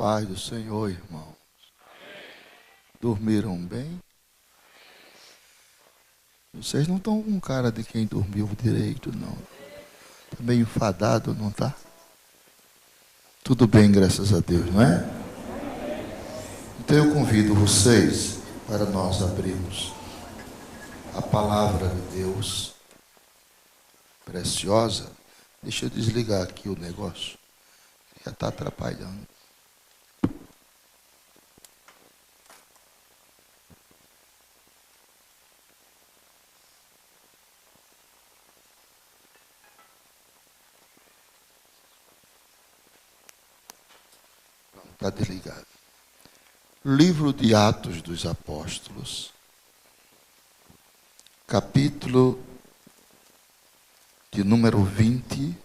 Paz do Senhor, irmão. Dormiram bem? Vocês não estão com cara de quem dormiu direito, não. Está meio enfadado, não está? Tudo bem, graças a Deus, não é? Então eu convido vocês para nós abrirmos a palavra de Deus preciosa. Deixa eu desligar aqui o negócio. Já está atrapalhando. Está desligado. Livro de Atos dos Apóstolos, capítulo de número 20,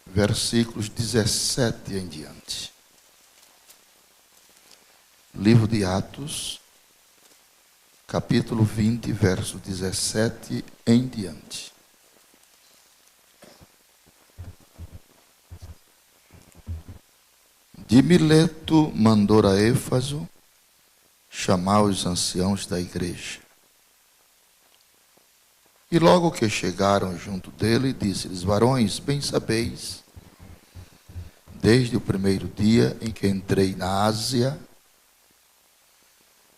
versículos 17 em diante. Livro de Atos, capítulo 20, verso 17 em diante. De Mileto mandou a Éfaso chamar os anciãos da igreja. E logo que chegaram junto dele, disse-lhes: varões, bem sabeis, desde o primeiro dia em que entrei na Ásia,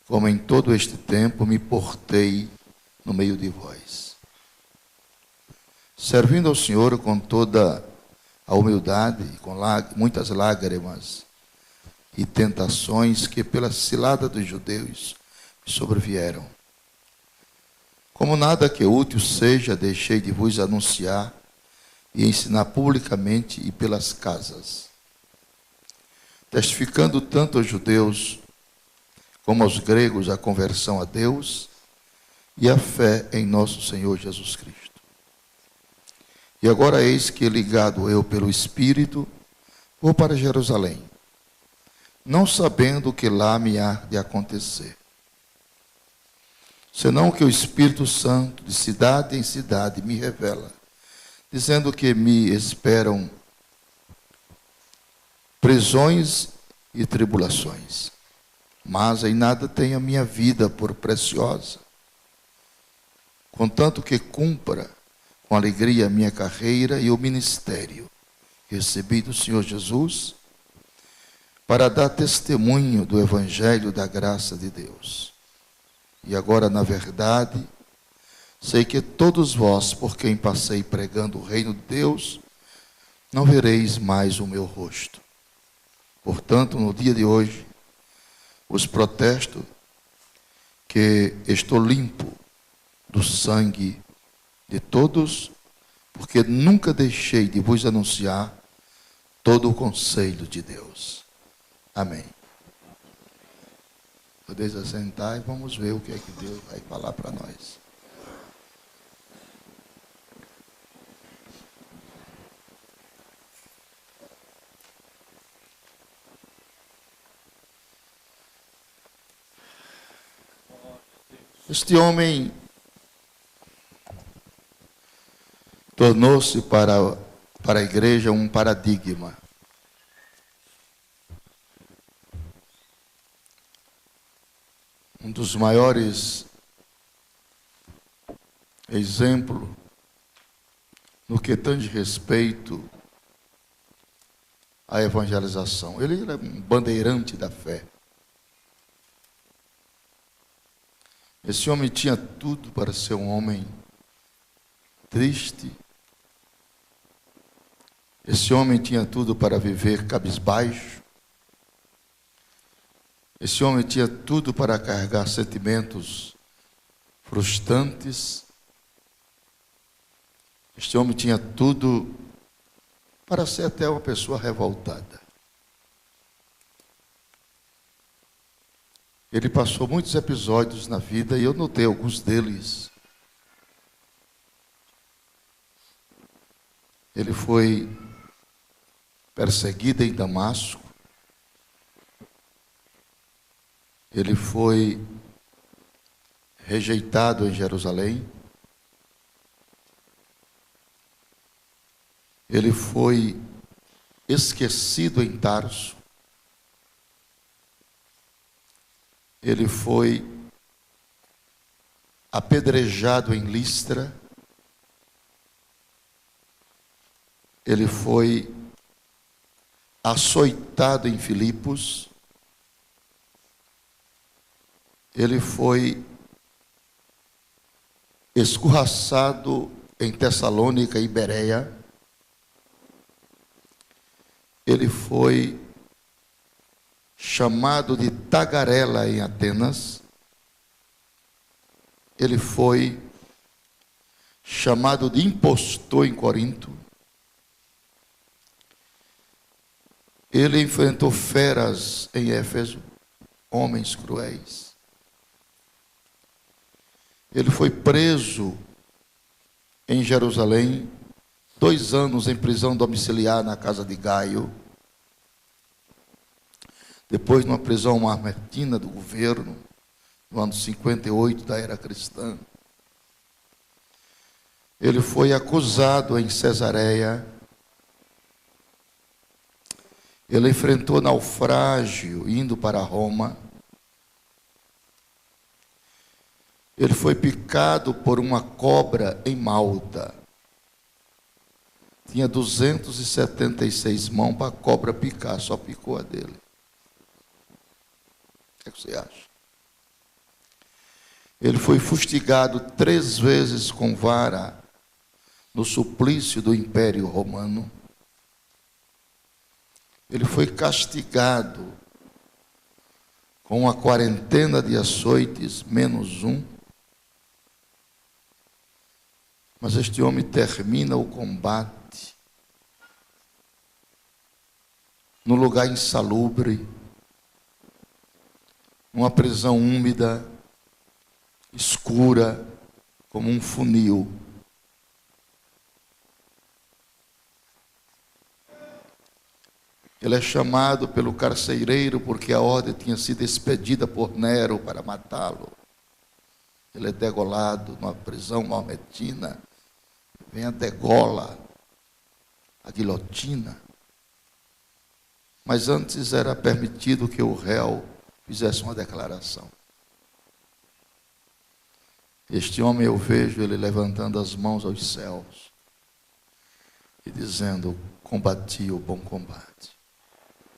como em todo este tempo me portei no meio de vós, servindo ao Senhor com toda a humildade, com muitas lágrimas e tentações que pela cilada dos judeus me sobrevieram. Como nada que útil seja, deixei de vos anunciar e ensinar publicamente e pelas casas, testificando tanto aos judeus como aos gregos a conversão a Deus e a fé em nosso Senhor Jesus Cristo. E agora eis que, ligado eu pelo Espírito, vou para Jerusalém, não sabendo o que lá me há de acontecer, senão que o Espírito Santo, de cidade em cidade, me revela, dizendo que me esperam prisões e tribulações. Mas em nada tenho a minha vida por preciosa, contanto que cumpra com alegria a minha carreira e o ministério que recebi do Senhor Jesus, para dar testemunho do Evangelho da graça de Deus. E agora, na verdade, sei que todos vós, por quem passei pregando o reino de Deus, não vereis mais o meu rosto. Portanto, no dia de hoje, vos protesto que estou limpo do sangue de todos, porque nunca deixei de vos anunciar todo o conselho de Deus. Amém. Podeis assentar e vamos ver o que é que Deus vai falar para nós. Este homem tornou-se para a igreja um paradigma. Um dos maiores exemplos no que tange respeito à evangelização. Ele era um bandeirante da fé. Esse homem tinha tudo para ser um homem triste. Esse homem tinha tudo para viver cabisbaixo. Esse homem tinha tudo para carregar sentimentos frustrantes. Este homem tinha tudo para ser até uma pessoa revoltada. Ele passou muitos episódios na vida e eu notei alguns deles. Ele foi perseguido em Damasco. Ele foi rejeitado em Jerusalém. Ele foi esquecido em Tarso. Ele foi apedrejado em Listra. Ele foi açoitado em Filipos. Ele foi escorraçado em Tessalônica e Bereia. Ele foi chamado de tagarela em Atenas. Ele foi chamado de impostor em Corinto. Ele enfrentou feras em Éfeso, homens cruéis. Ele foi preso em Jerusalém, 2 anos em prisão domiciliar na casa de Gaio. Depois, numa prisão mamertina do governo, no ano 58 da era cristã. Ele foi acusado em Cesareia. Ele enfrentou naufrágio indo para Roma. Ele foi picado por uma cobra em Malta. Tinha 276 mãos para a cobra picar, só picou a dele. O que você acha? Ele foi fustigado 3 vezes com vara no suplício do Império Romano. Ele foi castigado com uma quarentena de açoites, -1. Mas este homem termina o combate num lugar insalubre, numa prisão úmida, escura, como um funil. Ele é chamado pelo carcereiro porque a ordem tinha sido expedida por Nero para matá-lo. Ele é degolado numa prisão maometina. Vem a degola, a guilhotina. Mas antes era permitido que o réu fizesse uma declaração. Este homem, eu vejo ele levantando as mãos aos céus e dizendo: combati o bom combate.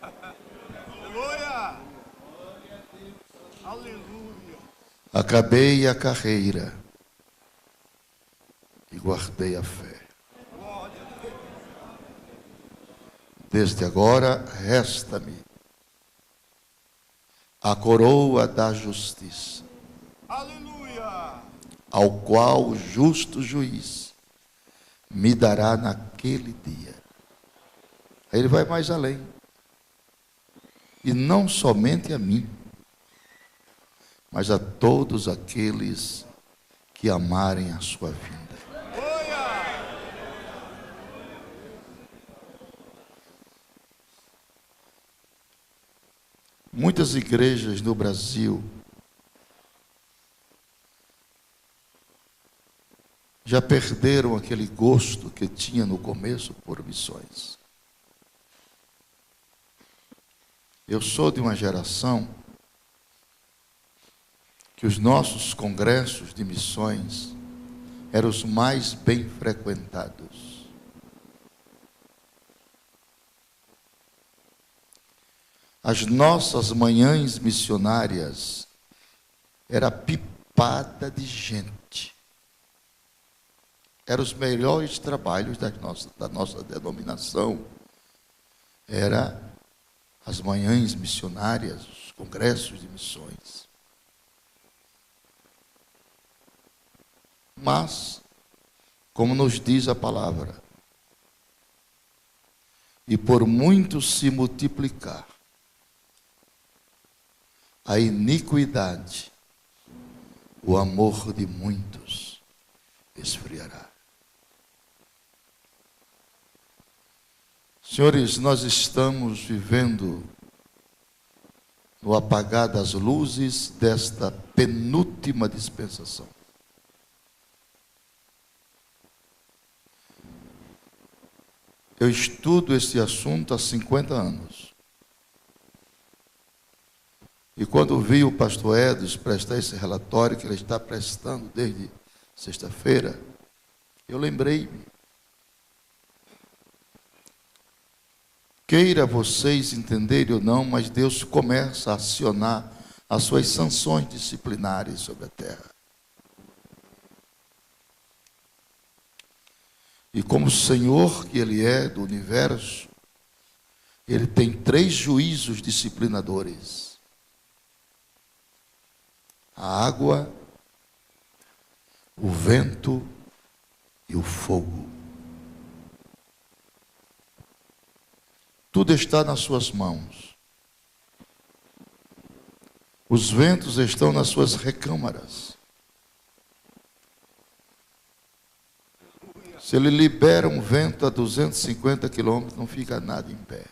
Aleluia! Aleluia! Acabei a carreira e guardei a fé. Desde agora resta-me a coroa da justiça. Aleluia! Ao qual o justo juiz me dará naquele dia. Aí ele vai mais além. E não somente a mim, mas a todos aqueles que amarem a sua vinda. Muitas igrejas no Brasil já perderam aquele gosto que tinha no começo por missões. Eu sou de uma geração que os nossos congressos de missões eram os mais bem frequentados. As nossas manhãs missionárias era pipada de gente. Eram os melhores trabalhos da nossa denominação. Era as manhãs missionárias, os congressos de missões. Mas, como nos diz a palavra, e por muito se multiplicar a iniquidade, o amor de muitos esfriará. Senhores, nós estamos vivendo no apagar das luzes desta penúltima dispensação. Eu estudo esse assunto há 50 anos. E quando vi o pastor Edson prestar esse relatório, que ele está prestando desde sexta-feira, eu lembrei-me. Queira vocês entenderem ou não, mas Deus começa a acionar as suas sanções disciplinares sobre a terra. E como o Senhor que Ele é do universo, Ele tem 3 juízos disciplinadores: a água, o vento e o fogo. Tudo está nas suas mãos. Os ventos estão nas suas recâmaras. Se ele libera um vento a 250 quilômetros, não fica nada em pé.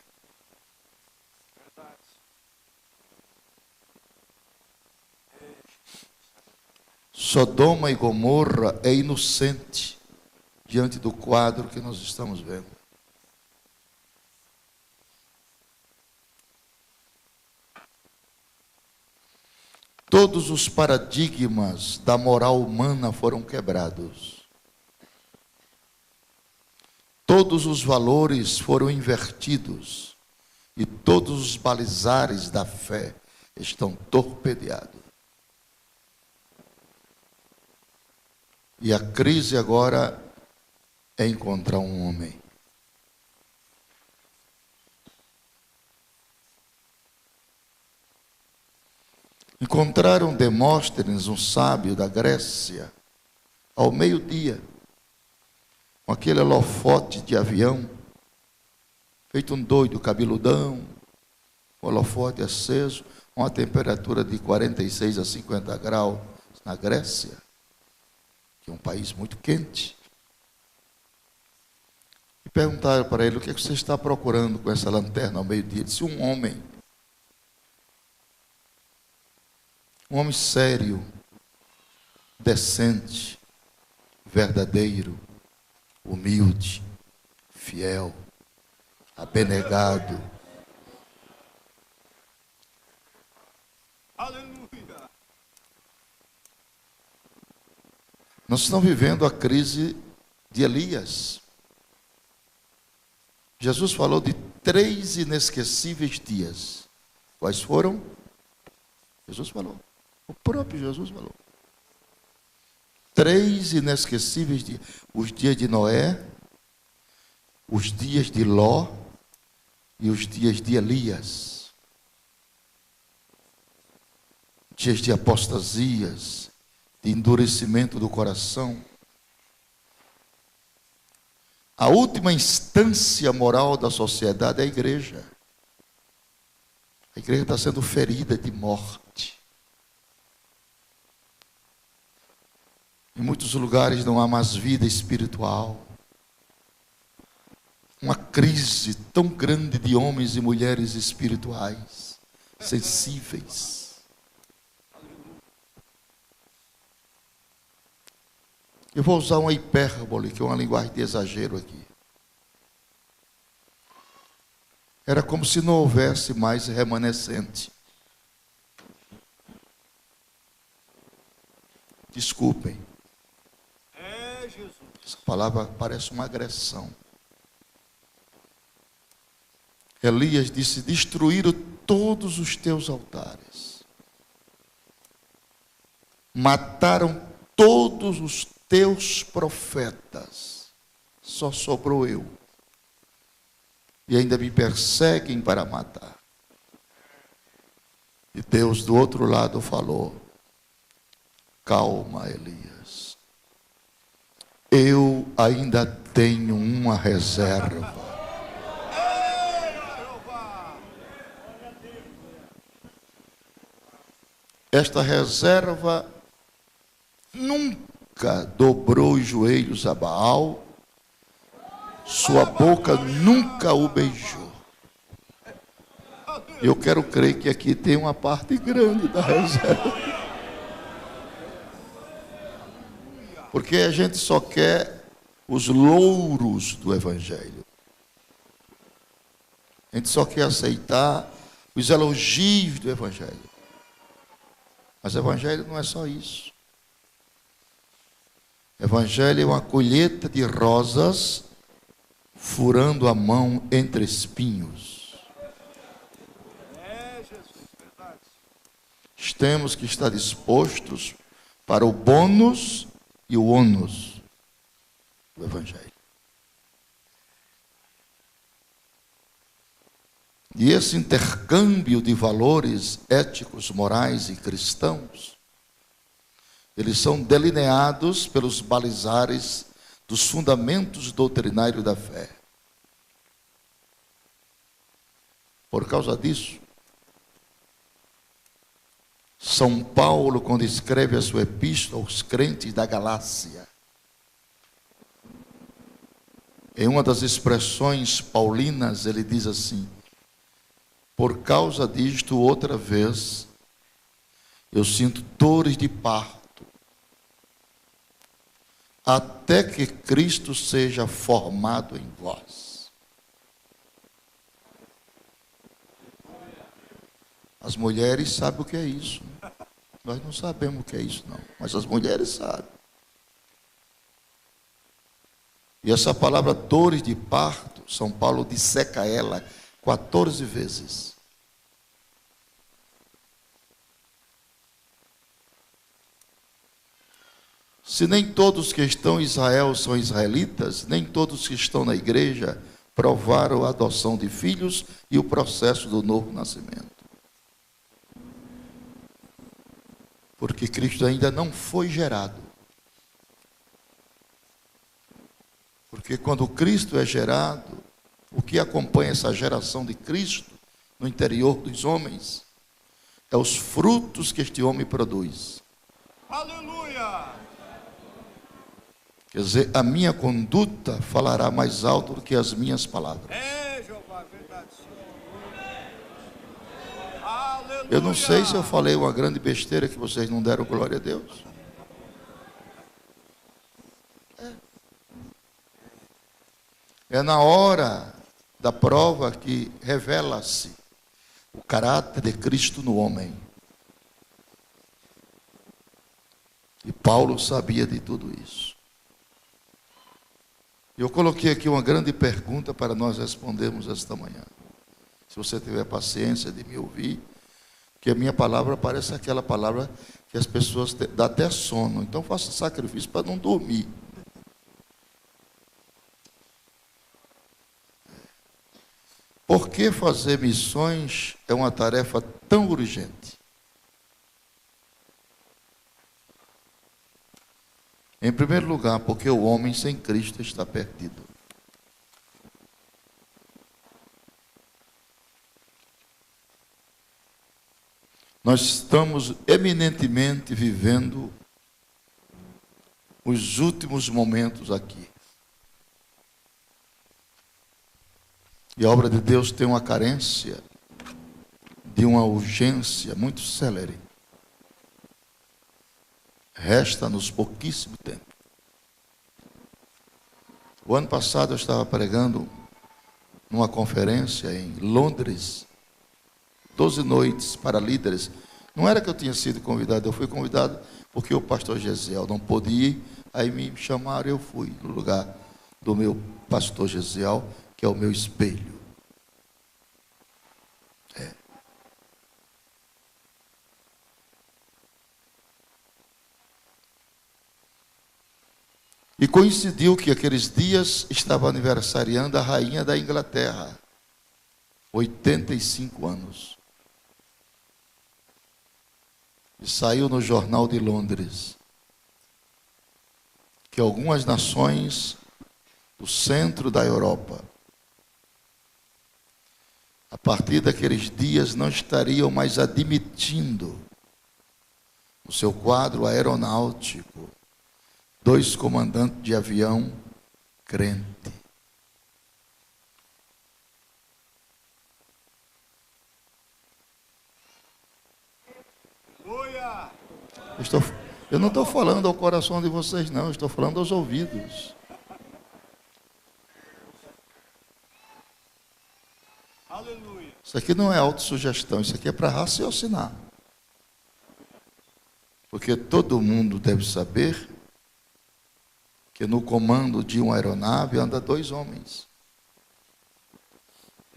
Sodoma e Gomorra é inocente diante do quadro que nós estamos vendo. Todos os paradigmas da moral humana foram quebrados. Todos os valores foram invertidos. E todos os balizares da fé estão torpedeados. E a crise agora é encontrar um homem. Encontraram Demóstenes, um sábio da Grécia, ao meio-dia, com aquele holofote de avião, feito um doido, cabeludão, holofote aceso, com a temperatura de 46 a 50 graus na Grécia, que é um país muito quente. E perguntaram para ele: o que você está procurando com essa lanterna ao meio-dia? Ele disse: um homem sério, decente, verdadeiro, humilde, fiel, abnegado. Aleluia! Nós estamos vivendo a crise de Elias. Jesus falou de 3 inesquecíveis dias. Quais foram? Jesus falou. O próprio Jesus falou. 3 inesquecíveis dias. Os dias de Noé, os dias de Ló e os dias de Elias. Dias de apostasias, de endurecimento do coração. A última instância moral da sociedade é a igreja. A igreja está sendo ferida de morte. Em muitos lugares não há mais vida espiritual. Uma crise tão grande de homens e mulheres espirituais, sensíveis. Eu vou usar uma hipérbole, que é uma linguagem de exagero aqui. Era como se não houvesse mais remanescente. Desculpem. Essa palavra parece uma agressão. Elias disse: destruíram todos os teus altares. Mataram todos os teus profetas. Só sobrou eu. E ainda me perseguem para matar. E Deus do outro lado falou: calma, Elias. Eu ainda tenho uma reserva. Esta reserva nunca dobrou os joelhos a Baal, sua boca nunca o beijou. Eu quero crer que aqui tem uma parte grande da reserva. Porque a gente só quer os louros do Evangelho. A gente só quer aceitar os elogios do Evangelho. Mas o Evangelho não é só isso. O Evangelho é uma colheita de rosas furando a mão entre espinhos. Temos que estar dispostos para o bônus e o ônus do Evangelho. E esse intercâmbio de valores éticos, morais e cristãos, eles são delineados pelos balizares dos fundamentos doutrinários da fé. Por causa disso, São Paulo, quando escreve a sua epístola aos crentes da Galácia, em uma das expressões paulinas, ele diz assim: por causa disto, outra vez, eu sinto dores de parto, até que Cristo seja formado em vós. As mulheres sabem o que é isso. Nós não sabemos o que é isso, não. Mas as mulheres sabem. E essa palavra dores de parto, São Paulo disseca ela 14 vezes. Se nem todos que estão em Israel são israelitas, nem todos que estão na igreja provaram a adoção de filhos e o processo do novo nascimento. Porque Cristo ainda não foi gerado. Porque quando Cristo é gerado, o que acompanha essa geração de Cristo no interior dos homens é os frutos que este homem produz. Aleluia! Quer dizer, a minha conduta falará mais alto do que as minhas palavras. É, Jeová, verdade. Aleluia! Eu não sei se eu falei uma grande besteira que vocês não deram glória a Deus. É na hora da prova que revela-se o caráter de Cristo no homem. E Paulo sabia de tudo isso. Eu coloquei aqui uma grande pergunta para nós respondermos esta manhã. Se você tiver paciência de me ouvir, que a minha palavra parece aquela palavra que as pessoas dão até sono. Então faça sacrifício para não dormir. Por que fazer missões é uma tarefa tão urgente? Em primeiro lugar, porque o homem sem Cristo está perdido. Nós estamos eminentemente vivendo os últimos momentos aqui. E a obra de Deus tem uma carência de uma urgência muito célere. Resta-nos pouquíssimo tempo. O ano passado eu estava pregando numa conferência em Londres, 12 noites para líderes. Não era que eu tinha sido convidado, eu fui convidado porque o pastor Gesiel não pôde ir, aí me chamaram e eu fui no lugar do meu pastor Gesiel, que é o meu espelho. E coincidiu que aqueles dias estava aniversariando a rainha da Inglaterra, 85 anos. E saiu no Jornal de Londres que algumas nações do centro da Europa, a partir daqueles dias, não estariam mais admitindo no seu quadro aeronáutico 2 comandantes de avião crente. Eu não estou falando ao coração de vocês, não. Eu estou falando aos ouvidos. Aleluia. Isso aqui não é autossugestão, isso aqui é para raciocinar. Porque todo mundo deve saber que no comando de uma aeronave anda 2 homens.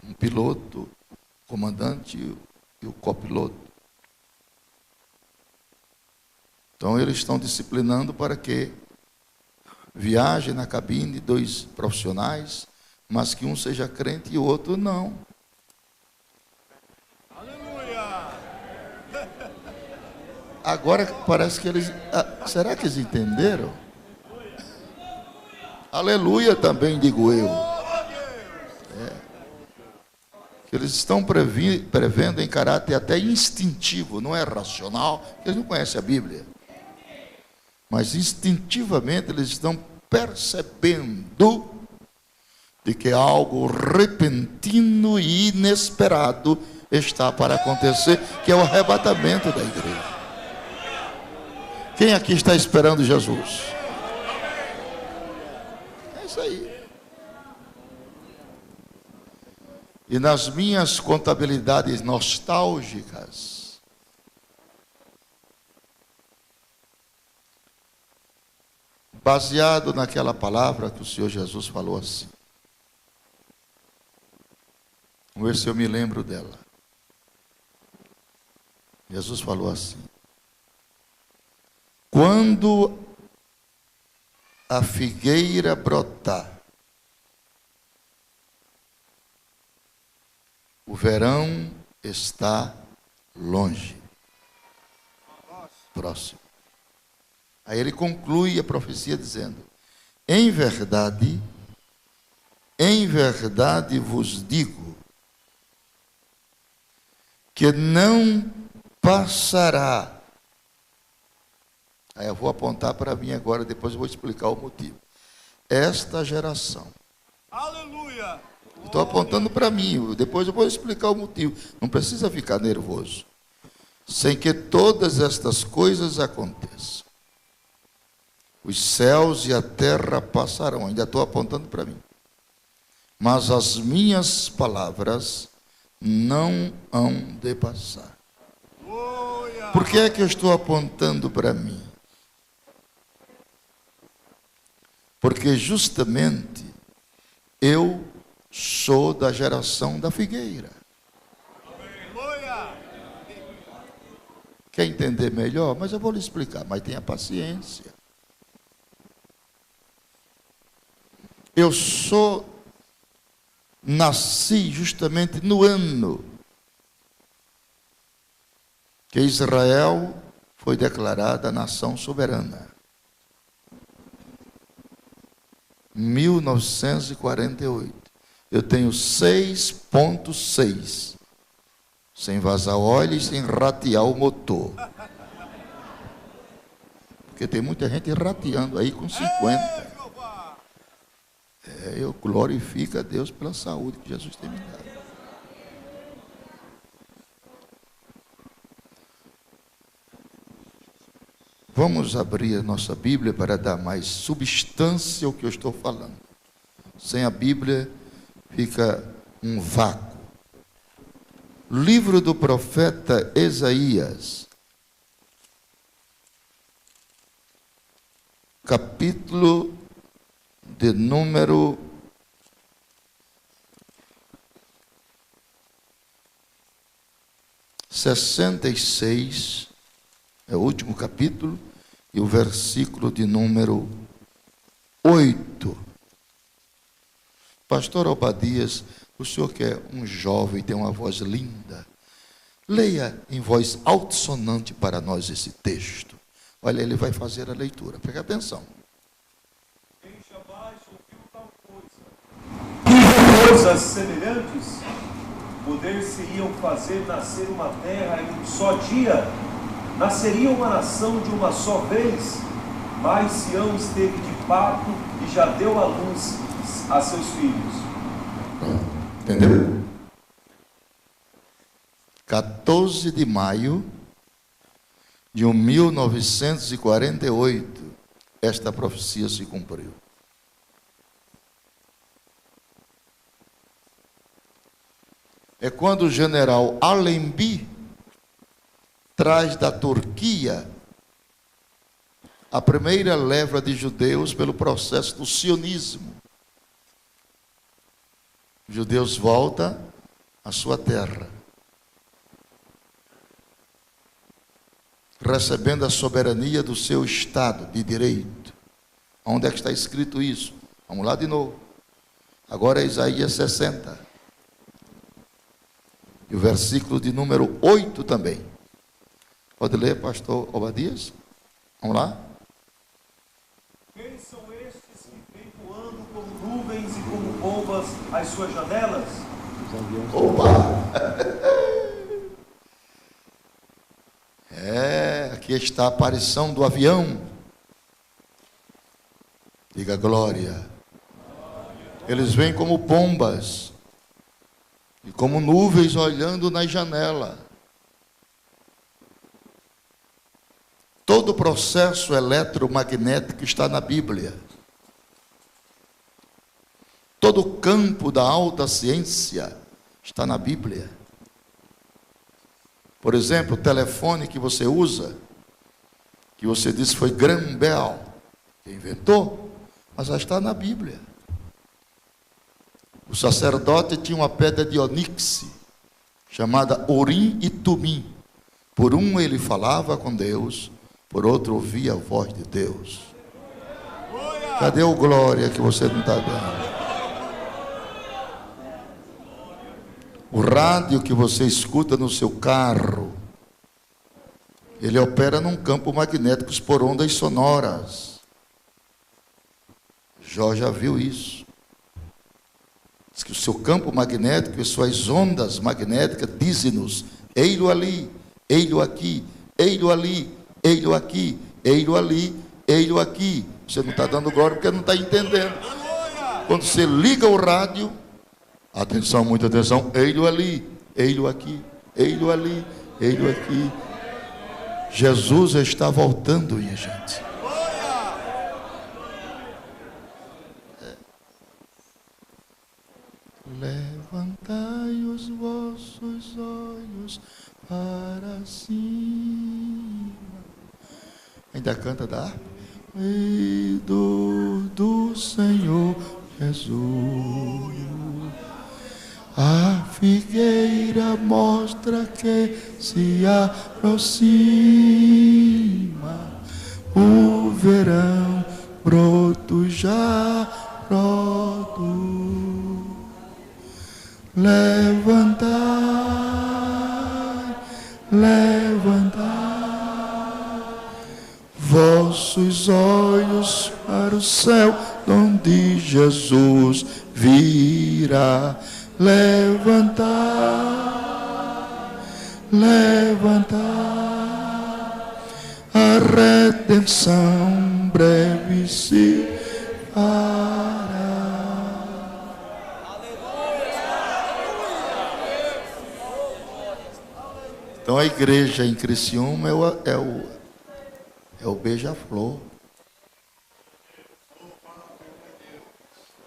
Um piloto, o comandante e o copiloto. Então eles estão disciplinando para que viajem na cabine 2 profissionais, mas que um seja crente e o outro não. Aleluia. Agora parece que eles... será que eles entenderam? Aleluia também, digo eu. Que eles estão prevendo em caráter até instintivo, não é racional, porque eles não conhecem a Bíblia. Mas instintivamente eles estão percebendo de que algo repentino e inesperado está para acontecer, que é o arrebatamento da igreja. Quem aqui está esperando Jesus? É isso aí. E nas minhas contabilidades nostálgicas, baseado naquela palavra que o Senhor Jesus falou assim. Vamos ver se eu me lembro dela. Jesus falou assim: quando a figueira brotar, o verão está longe, próximo. Aí ele conclui a profecia dizendo: em verdade vos digo, que não passará. Aí eu vou apontar para mim agora, depois eu vou explicar o motivo. Esta geração. Aleluia. Estou apontando para mim, depois eu vou explicar o motivo. Não precisa ficar nervoso. Sem que todas estas coisas aconteçam. Os céus e a terra passarão. Ainda estou apontando para mim. Mas as minhas palavras não hão de passar. Por que é que eu estou apontando para mim? Porque justamente eu sou da geração da figueira. Quer entender melhor? Mas eu vou lhe explicar, mas tenha paciência. Eu nasci justamente no ano que Israel foi declarada nação soberana. 1948. Eu tenho 6.6. Sem vazar óleo e sem ratear o motor. Porque tem muita gente rateando aí com 50. Eu glorifico a Deus pela saúde que Jesus tem me dado. Vamos abrir a nossa Bíblia para dar mais substância ao que eu estou falando. Sem a Bíblia fica um vácuo. Livro do profeta Isaías, capítulo de número 66, é o último capítulo, e o versículo de número 8. Pastor Obadias, o senhor que é um jovem, tem uma voz linda, leia em voz altissonante para nós esse texto. Olha, ele vai fazer a leitura, preste atenção. Quem jamais ouviu tal coisa? Coisas semelhantes poder-se-iam fazer nascer uma terra em um só dia, nasceria uma nação de uma só vez, mas Sião esteve de parto e já deu à luz a seus filhos. Entendeu? 14 de maio de 1948, esta profecia se cumpriu. é quando o general Allenby traz da Turquia a primeira leva de judeus pelo processo do sionismo. Os judeus voltam à sua terra, recebendo a soberania do seu Estado de direito. Onde é que está escrito isso? Vamos lá de novo. Agora é Isaías 60. E o versículo de número 8 também. Pode ler, pastor Obadias? Vamos lá. Quem são estes que vêm voando como nuvens e como pombas às suas janelas? Opa! Aqui está a aparição do avião. Diga glória. Eles vêm como pombas e como nuvens olhando na janela. Todo o processo eletromagnético está na Bíblia. Todo o campo da alta ciência está na Bíblia. Por exemplo, o telefone que você usa, que você disse foi Graham Bell que inventou, mas já está na Bíblia. O sacerdote tinha uma pedra de oníxe, chamada Urim e Tumim. Por um ele falava com Deus, por outro ouvia a voz de Deus. Cadê o glória que você não está dando? O rádio que você escuta no seu carro, ele opera num campo magnético por ondas sonoras. Jó já viu isso. Diz que o seu campo magnético e suas ondas magnéticas dizem-nos: ei-lo ali, ei-lo aqui, ei-lo ali, ei-lo aqui, ei-lo ali, ei-lo aqui. Você não está dando glória porque não está entendendo. Quando você liga o rádio, atenção, muita atenção, ei-lo ali, ei-lo aqui, ei-lo ali, ei-lo aqui. Jesus está voltando, minha gente. Levantai os vossos olhos para cima. Ainda canta da harpa. Medo do Senhor Jesus. A figueira mostra que se aproxima. O verão broto já broto. Levantai, levantai vossos olhos para o céu, onde Jesus virá. Levantai, levantai, a redenção breve se fará. Então a igreja em Criciúma é o beija-flor.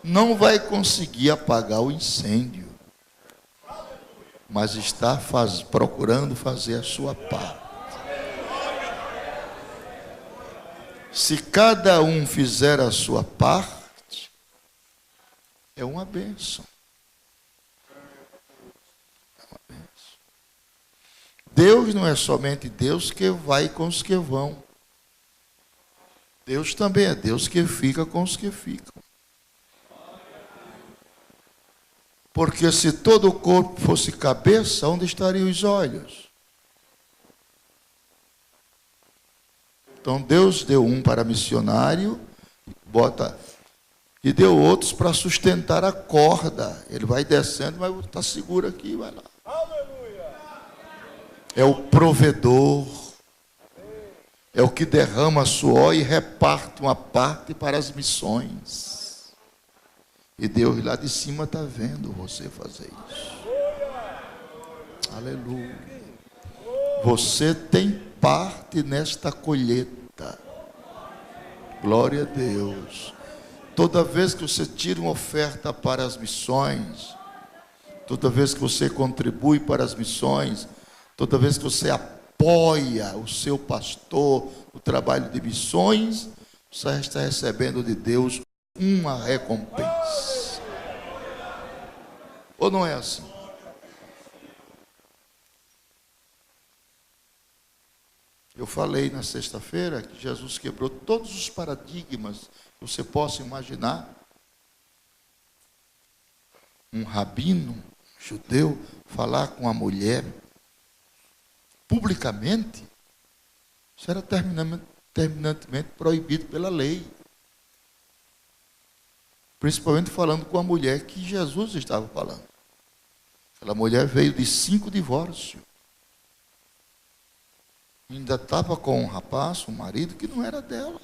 Não vai conseguir apagar o incêndio, mas está procurando fazer a sua parte. Se cada um fizer a sua parte, é uma bênção. Deus não é somente Deus que vai com os que vão. Deus também é Deus que fica com os que ficam. Porque se todo o corpo fosse cabeça, onde estariam os olhos? Então Deus deu um para missionário, e deu outros para sustentar a corda. Ele vai descendo, mas está seguro aqui, vai lá. É o provedor, é o que derrama suor e reparte uma parte para as missões. E Deus lá de cima está vendo você fazer isso. Aleluia. Você tem parte nesta colheita. Glória a Deus. Toda vez que você tira uma oferta para as missões, toda vez que você contribui para as missões, toda vez que você apoia o seu pastor no trabalho de missões, você está recebendo de Deus uma recompensa. Ou não é assim? Eu falei na sexta-feira que Jesus quebrou todos os paradigmas que você possa imaginar. Um rabino judeu falar com a mulher publicamente, isso era terminantemente proibido pela lei. Principalmente falando com a mulher que Jesus estava falando. Aquela mulher veio de 5 divórcios. Ainda estava com um rapaz, um marido que não era dela.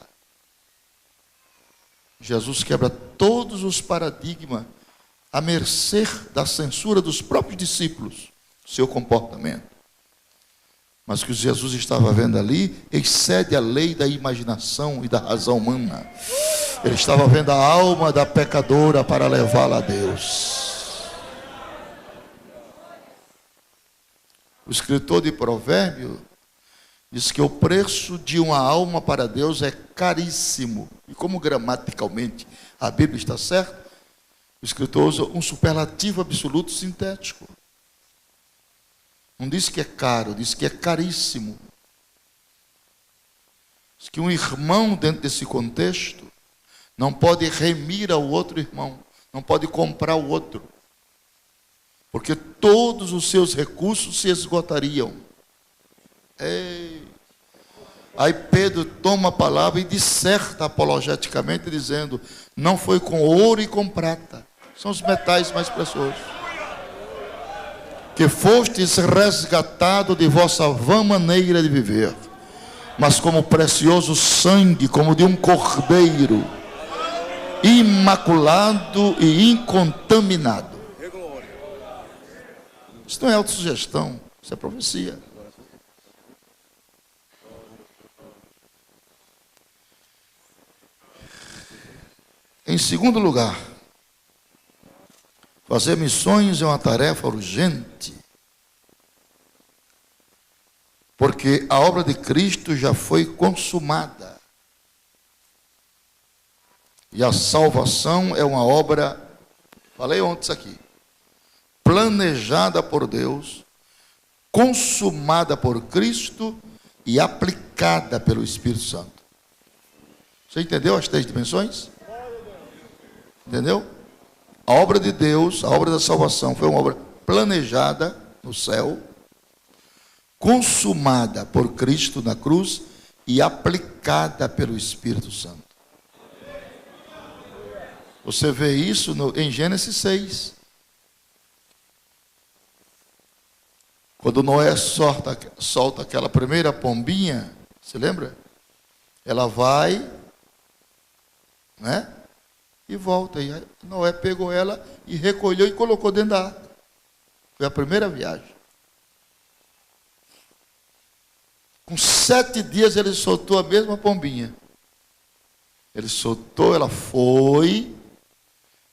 Jesus quebra todos os paradigmas à mercê da censura dos próprios discípulos, seu comportamento. Mas o que Jesus estava vendo ali excede a lei da imaginação e da razão humana. Ele estava vendo a alma da pecadora para levá-la a Deus. O escritor de Provérbios diz que o preço de uma alma para Deus é caríssimo. E como gramaticalmente a Bíblia está certa, o escritor usa um superlativo absoluto sintético. Não diz que é caro, diz que é caríssimo. Diz que um irmão dentro desse contexto não pode remir ao outro irmão, não pode comprar o outro, porque todos os seus recursos se esgotariam. Aí Pedro toma a palavra e disserta apologeticamente dizendo: não foi com ouro e com prata, são os metais mais preciosos, que fostes resgatado de vossa vã maneira de viver, mas como precioso sangue, como de um cordeiro, imaculado e incontaminado. Isso não é autossugestão, isso é profecia. Em segundo lugar, fazer missões é uma tarefa urgente, porque a obra de Cristo já foi consumada. E a salvação é uma obra, falei ontem isso aqui, planejada por Deus, consumada por Cristo e aplicada pelo Espírito Santo. Você entendeu as 3 dimensões? Entendeu? A obra de Deus, a obra da salvação, foi uma obra planejada no céu, consumada por Cristo na cruz e aplicada pelo Espírito Santo. Você vê isso em Gênesis 6. Quando Noé solta aquela primeira pombinha, você lembra? Ela vai, né? E volta. E Noé pegou ela e recolheu e colocou dentro da arca. Foi a primeira viagem. Com 7 dias ele soltou a mesma pombinha. Ele soltou, ela foi,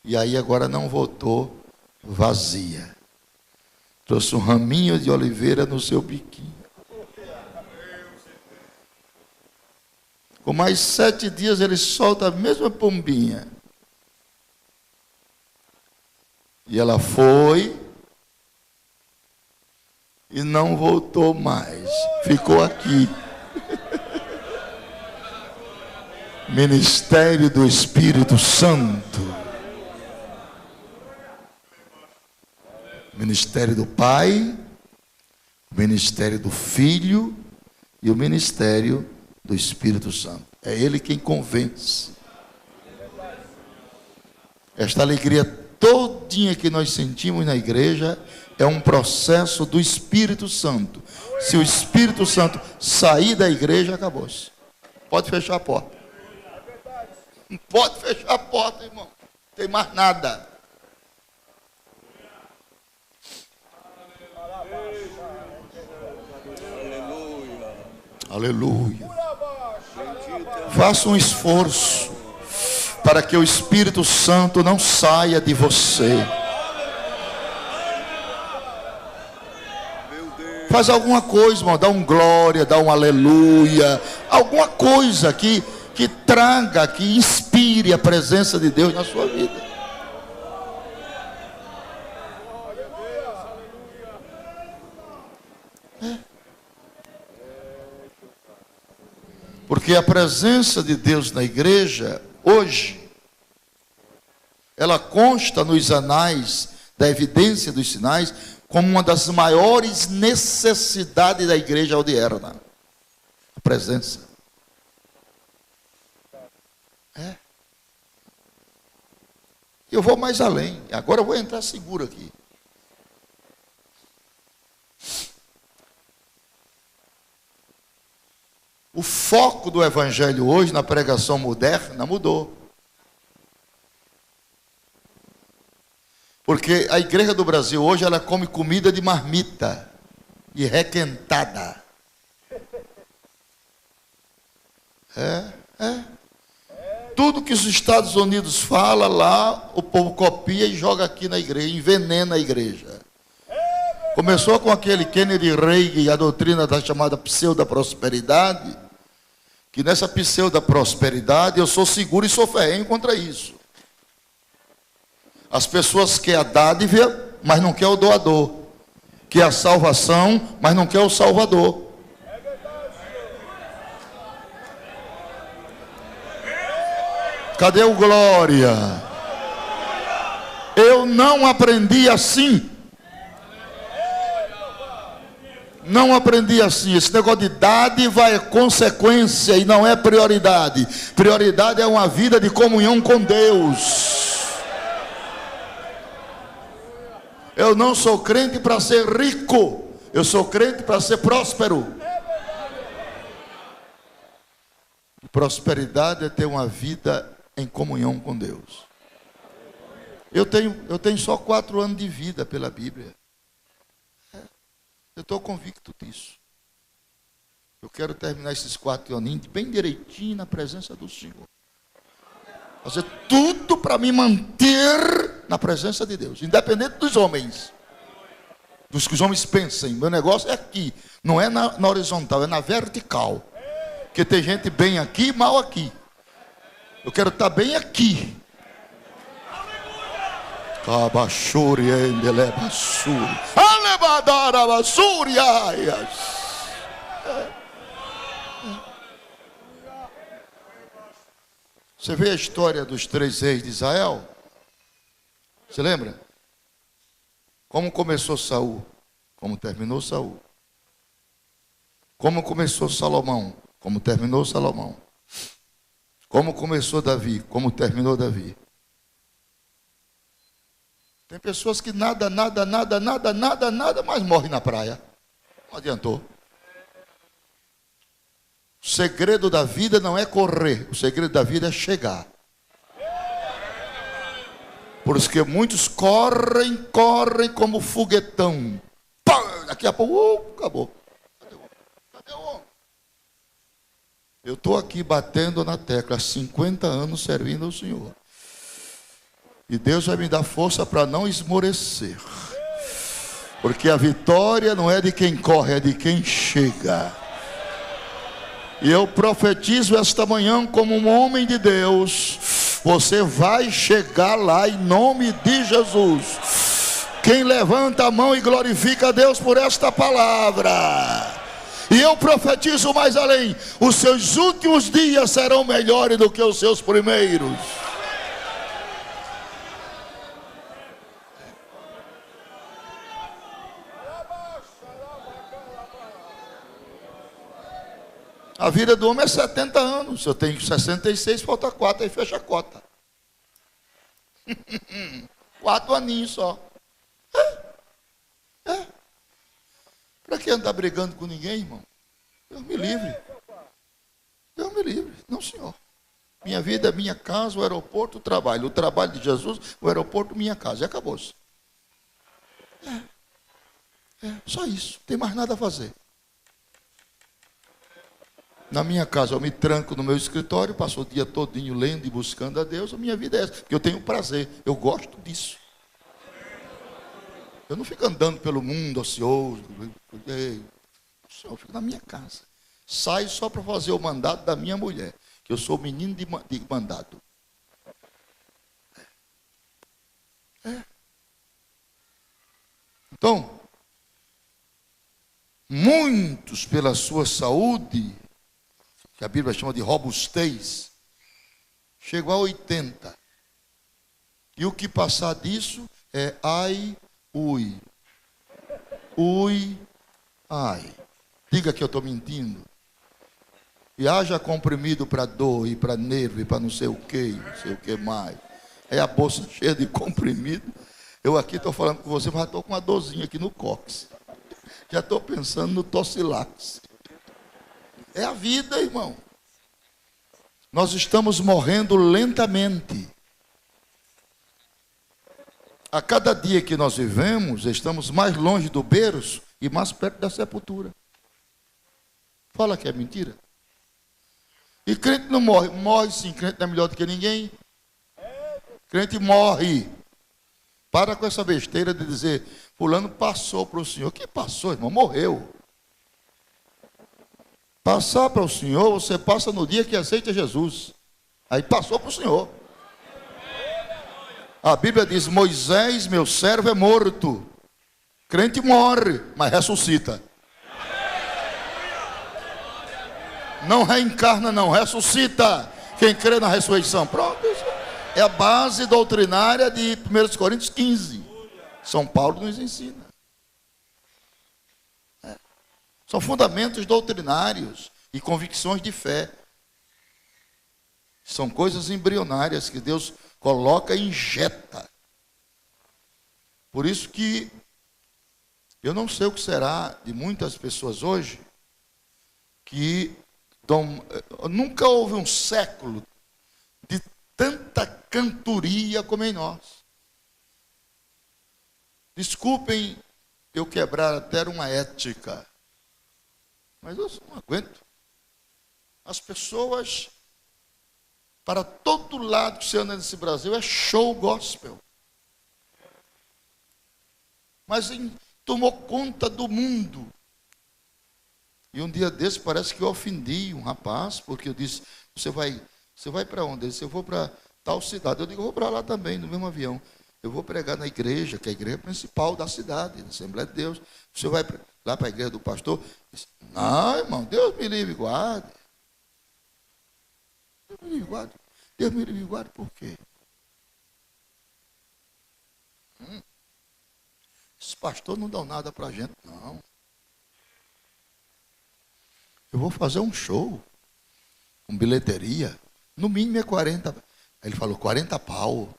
e aí agora não voltou vazia. Trouxe um raminho de oliveira no seu biquinho. Com mais 7 dias ele solta a mesma pombinha. E ela foi e não voltou mais. Ficou aqui. Ministério do Espírito Santo. Ministério do Pai, Ministério do Filho e o Ministério do Espírito Santo. É Ele quem convence. Esta alegria todinha que nós sentimos na igreja é um processo do Espírito Santo. Se o Espírito Santo sair da igreja, acabou-se. Pode fechar a porta. Não pode fechar a porta, irmão. Não tem mais nada. Aleluia. Faça um esforço para que o Espírito Santo não saia de você. Faz alguma coisa, irmão. Dá um glória, dá um aleluia. Alguma coisa que traga, que inspire a presença de Deus na sua vida. Porque a presença de Deus na igreja, hoje, ela consta nos anais da evidência dos sinais como uma das maiores necessidades da igreja odierna. A presença. Eu vou mais além. Agora eu vou entrar seguro aqui. O foco do evangelho hoje, na pregação moderna, mudou. Porque a igreja do Brasil hoje, ela come comida de marmita e requentada. Tudo que os Estados Unidos falam lá, o povo copia e joga aqui na igreja, envenena a igreja. Começou com aquele Kennedy Reagan e a doutrina da chamada pseudo-prosperidade, que nessa pseudo-prosperidade eu sou seguro e sou ferrenho contra isso. As pessoas querem a dádiva, mas não querem o doador. Quer a salvação, mas não quer o salvador. Cadê o glória? Eu não aprendi assim. Não aprendi assim. Esse negócio de dádiva é consequência e não é prioridade. Prioridade é uma vida de comunhão com Deus. Eu não sou crente para ser rico. Eu sou crente para ser próspero. Prosperidade é ter uma vida em comunhão com Deus. Eu tenho só 4 anos de vida pela Bíblia. Eu estou convicto disso. Eu quero terminar esses 4 aninhos bem direitinho na presença do Senhor. Fazer tudo para me manter na presença de Deus, independente dos homens. Dos que os homens pensem. Meu negócio é aqui, não é na horizontal, é na vertical. Porque tem gente bem aqui e mal aqui. Eu quero estar bem aqui. Cabachuri endelebassuri. Alebadarabassuri. Você vê a história dos 3 reis de Israel? Você lembra? Como começou Saul? Como terminou Saul? Como começou Salomão? Como terminou Salomão? Como começou Davi? Como terminou Davi? Tem pessoas que nada, mas morrem na praia. Não adiantou. O segredo da vida não é correr. O segredo da vida é chegar. Por isso que muitos correm como foguetão. Pá, daqui a pouco, acabou. Cadê o homem? Eu estou aqui batendo na tecla há 50 anos servindo ao Senhor. E Deus vai me dar força para não esmorecer. Porque a vitória não é de quem corre, é de quem chega. E eu profetizo esta manhã como um homem de Deus. Você vai chegar lá em nome de Jesus. Quem levanta a mão e glorifica a Deus por esta palavra. E eu profetizo mais além. Os seus últimos dias serão melhores do que os seus primeiros. A vida do homem é 70 anos. Se eu tenho 66, falta 4, aí fecha a cota. 4 aninhos só. Para que andar brigando com ninguém, irmão? Deus me livre. Deus me livre. Não, senhor. Minha vida é minha casa, o aeroporto, o trabalho. O trabalho de Jesus, o aeroporto, minha casa. E acabou-se. Só isso. Não tem mais nada a fazer. Na minha casa, eu me tranco no meu escritório, passo o dia todinho lendo e buscando a Deus. A minha vida é essa, porque eu tenho prazer, eu gosto disso. Eu não fico andando pelo mundo ocioso. Eu fico na minha casa. Saio só para fazer o mandado da minha mulher, que eu sou menino de mandado. Então, muitos pela sua saúde, que a Bíblia chama de robustez, chegou a 80. E o que passar disso é ai, ui. Ui, ai. Diga que eu estou mentindo. E haja comprimido para dor e para nervo e para não sei o que mais. É a bolsa cheia de comprimido. Eu aqui estou falando com você, mas estou com uma dorzinha aqui no cóccix. Já estou pensando no Tocilax. É a vida, irmão. Nós estamos morrendo lentamente. A cada dia que nós vivemos, estamos mais longe do berço e mais perto da sepultura. Fala que é mentira. E crente não morre. Morre sim, crente não é melhor do que ninguém. Crente morre. Para com essa besteira de dizer, fulano passou para o Senhor. Que passou, irmão? Morreu. Passar para o Senhor, você passa no dia que aceita Jesus. Aí passou para o Senhor. A Bíblia diz, Moisés, meu servo, é morto. Crente morre, mas ressuscita. Não reencarna, não, ressuscita. Quem crê na ressurreição. Pronto, isso é a base doutrinária de 1 Coríntios 15. São Paulo nos ensina. São fundamentos doutrinários e convicções de fé. São coisas embrionárias que Deus coloca e injeta. Por isso que eu não sei o que será de muitas pessoas hoje que nunca houve um século de tanta cantoria como em nós. Desculpem eu quebrar até uma ética, mas eu não aguento. As pessoas, para todo lado que você anda nesse Brasil, é show gospel. Mas tomou conta do mundo. E um dia desse parece que eu ofendi um rapaz, porque eu disse, você vai para onde? Ele disse, eu vou para tal cidade. Eu digo, eu vou para lá também, no mesmo avião. Eu vou pregar na igreja, que é a igreja principal da cidade, na Assembleia de Deus. Você vai lá para a igreja do pastor? Eu disse, não, irmão, Deus me livre e guarde. Deus me livre e guarde. Deus me livre e guarde por quê? Esses pastores não dão nada para a gente, não. Eu vou fazer um show, com bilheteria, no mínimo é 40. Aí ele falou, 40 pau.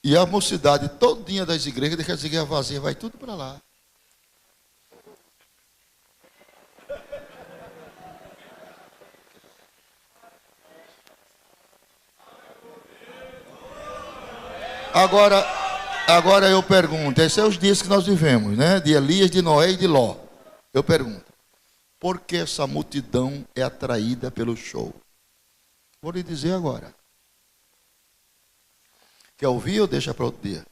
E a mocidade todinha das igrejas, deixa as igrejas vazias, vai tudo para lá. Agora eu pergunto, esses são os dias que nós vivemos, né? De Elias, de Noé e de Ló. Eu pergunto, por que essa multidão é atraída pelo show? Vou lhe dizer agora. Quer ouvir ou deixa para outro dia?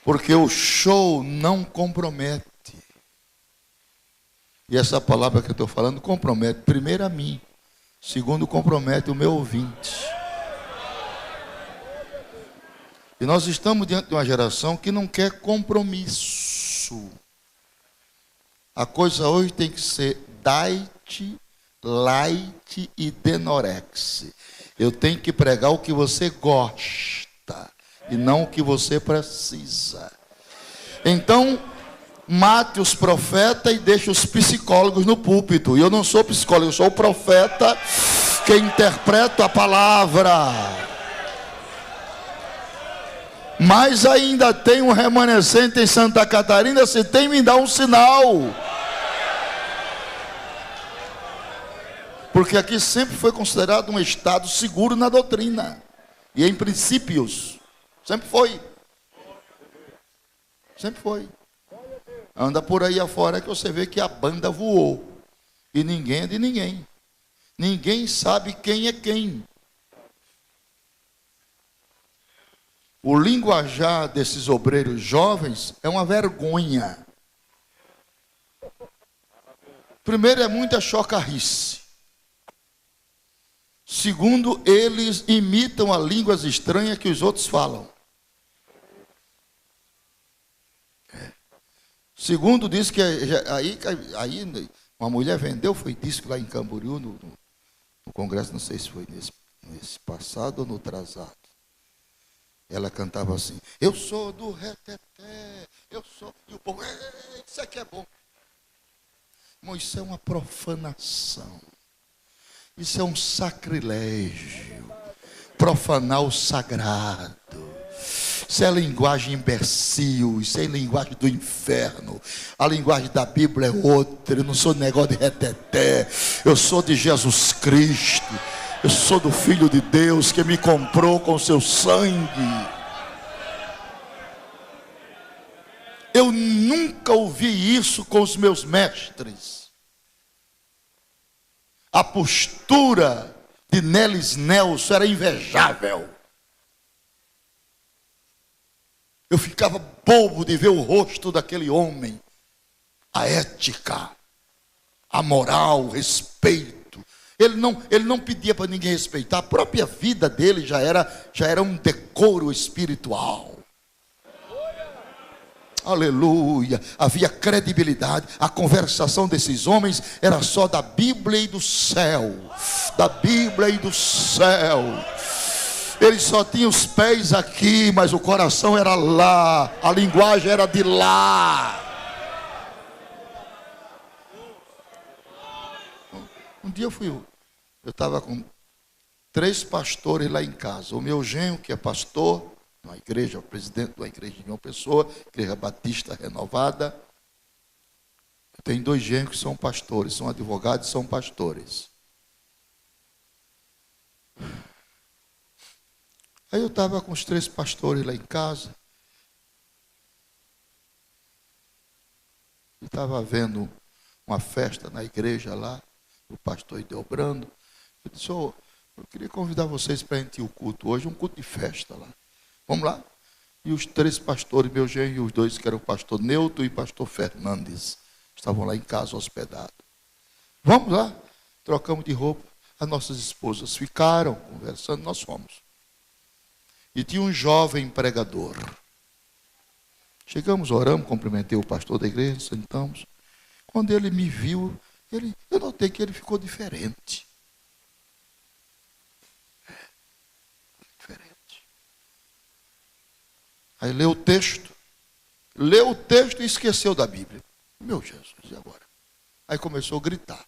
Porque o show não compromete. E essa palavra que eu estou falando compromete, primeiro a mim, segundo compromete o meu ouvinte. E nós estamos diante de uma geração que não quer compromisso. A coisa hoje tem que ser diet, light e denorex. Eu tenho que pregar o que você gosta e não o que você precisa. Então, mate os profetas e deixe os psicólogos no púlpito. E eu não sou psicólogo, eu sou o profeta que interpreta a palavra. Mas ainda tem um remanescente em Santa Catarina, se tem, me dá um sinal. Porque aqui sempre foi considerado um estado seguro na doutrina. E em princípios. Sempre foi. Sempre foi. Anda por aí afora que você vê que a banda voou. E ninguém é de ninguém. Ninguém sabe quem é quem. O linguajar desses obreiros jovens é uma vergonha. Primeiro, é muita chocarrice. Segundo, eles imitam as línguas estranhas que os outros falam. Segundo, diz que aí uma mulher vendeu, foi disco lá em Camboriú, no congresso, não sei se foi nesse passado ou no atrasado. Ela cantava assim: eu sou do reteté, eu sou. E o povo, isso aqui é bom. Irmão, isso é uma profanação. Isso é um sacrilégio. Profanar o sagrado. Isso é linguagem imbecil, isso é linguagem do inferno. A linguagem da Bíblia é outra. Eu não sou negócio de reteté. Eu sou de Jesus Cristo. Eu sou do Filho de Deus que me comprou com seu sangue. Eu nunca ouvi isso com os meus mestres. A postura de Nelis Nelson era invejável. Eu ficava bobo de ver o rosto daquele homem. A ética, a moral, o respeito. Ele não pedia para ninguém respeitar. A própria vida dele já era um decoro espiritual. Aleluia. Havia credibilidade. A conversação desses homens era só da Bíblia e do céu. Da Bíblia e do céu. Ele só tinha os pés aqui, mas o coração era lá. A linguagem era de lá. Um dia eu estava com 3 pastores lá em casa. O meu genro, que é pastor, na igreja, presidente da igreja de uma pessoa, igreja batista renovada. Eu tenho 2 genros que são pastores, são advogados e são pastores. Aí eu estava com os 3 pastores lá em casa. Eu estava vendo uma festa na igreja lá, o pastor Ideobrando. Eu disse: eu queria convidar vocês para a gente ir ao culto hoje, um culto de festa lá. Vamos lá? E os 3 pastores, meu genro e os 2 que eram o pastor Neuto e o pastor Fernandes, estavam lá em casa hospedados. Vamos lá? Trocamos de roupa. As nossas esposas ficaram conversando, nós fomos. E tinha um jovem pregador. Chegamos, oramos, cumprimentei o pastor da igreja, sentamos. Quando ele me viu, eu notei que ele ficou diferente. Diferente. Aí leu o texto e esqueceu da Bíblia. Meu Jesus, e agora? Aí começou a gritar.